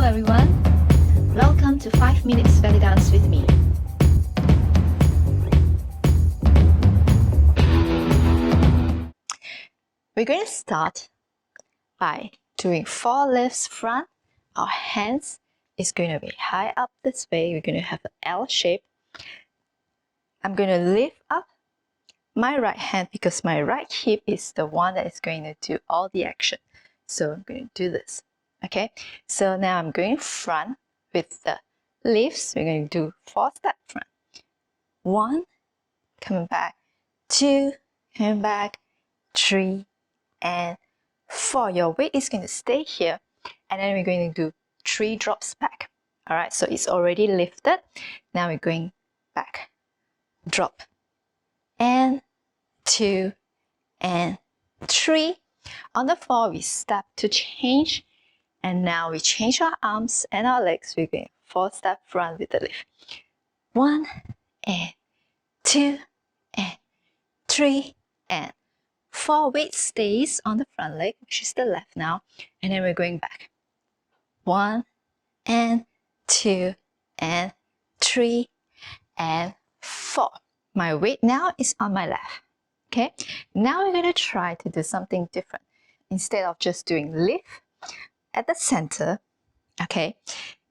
everyone. Welcome to 5 Minutes Belly Dance with me. We're going to start by doing 4 lifts front. Our hands is going to be high up this way. We're going to have an L shape. I'm going to lift up my right hand because my right hip is the one that is going to do all the action. So I'm going to do this. Okay, so now I'm going front with the lifts. We're going to do 4 step front. 1, coming back, 2, coming back, 3, and 4. Your weight is going to stay here, and then we're going to do 3 drops back. All right, so it's already lifted. Now we're going back, drop, and 2, and 3. On the 4, we step to change, and now we change our arms and our legs. We're going 4 step front with the lift. 1, and 2, and 3, and 4. Weight stays on the front leg, which is the left now, and then we're going back. 1, and 2, and 3, and 4. My weight now is on my left. Okay, now we're going to try to do something different. Instead of just doing lift at the center, okay,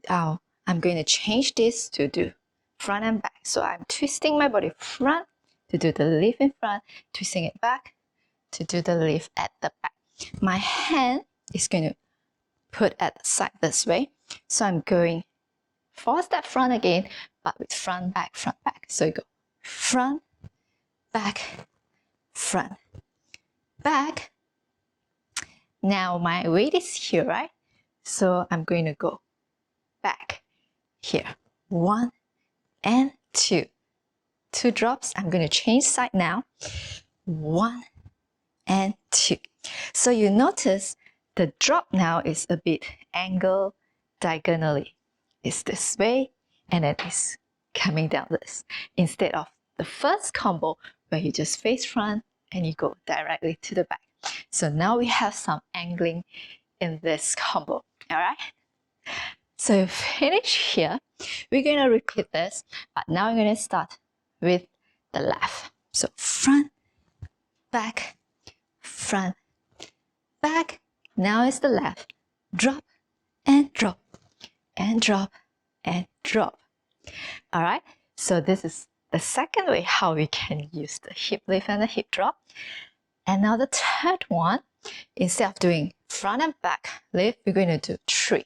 I'm going to change this to do front and back. So I'm twisting my body front to do the lift in front, twisting it back to do the lift at the back. My hand is going to put at the side this way. So I'm going 4 step front again, but with front, back, front, back. So you go front, back, front, back. Now my weight is here, right? So I'm going to go back here. 1 and 2. 2 drops. I'm going to change side now. 1 and 2. So you notice the drop now is a bit angled diagonally. It's this way, and then it's coming down this. Instead of the first combo where you just face front and you go directly to the back. So now we have some angling in this combo. All right. So finish here. We're going to repeat this, but now we're going to start with the left. So front, back, front, back. Now it's the left. Drop and drop and drop and drop. All right. So this is the second way how we can use the hip lift and the hip drop. And now the third one, instead of doing front and back lift, we're going to do 3.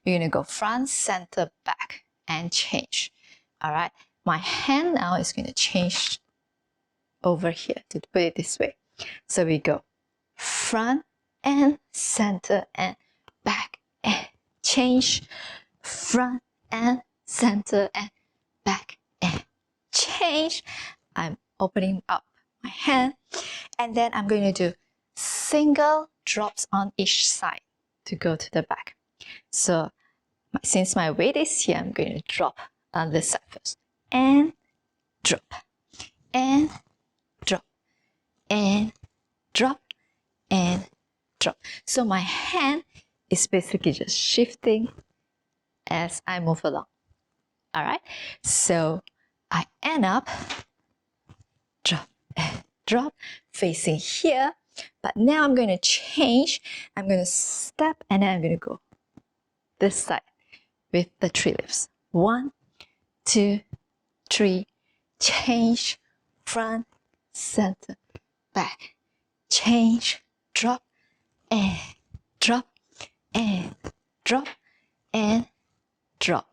We're going to go front, center, back, and change. All right. My hand now is going to change over here to put it this way. So we go front and center and back and change. Front and center and back and change. I'm opening up my hand, and then I'm going to do single drops on each side to go to the back. So since my weight is here, I'm going to drop on this side first and drop and drop and drop and drop. So my hand is basically just shifting as I move along. All right, so I end up drop and drop facing here, but now I'm going to change. I'm going to step, and then I'm going to go this side with the 3 lifts. 1, 2, 3, change, front, center, back, change, drop and drop and drop and drop.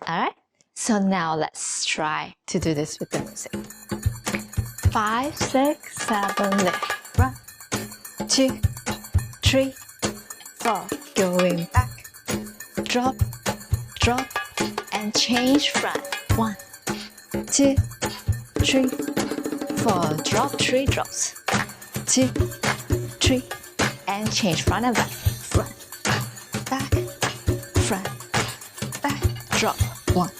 All right, so now let's try to do this with the music. 5, 6, 7, lift, 1, 2, 3, 4, going back, drop, drop, and change front. 1, 2, 3, 4, drop, 3 drops, 2, 3, and change front and back, front, back, front, back, drop. 1, 2,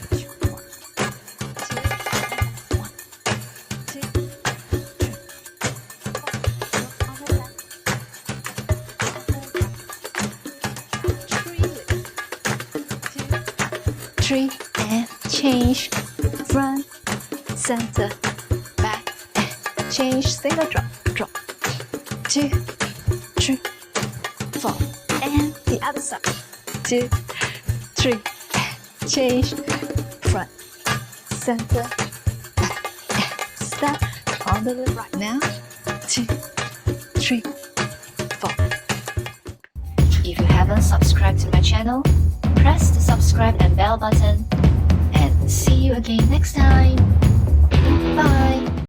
3, 1, 2, 1, 2, 3, 4, 3 and change, front, center, back, and change, single drop, drop, 2, 3, 4, and the other side, 2, 3, change, front, center, back, and step on the left right now, 2, 3, 4. If you haven't subscribed to my channel, press the subscribe and bell button, and see you again next time. Bye.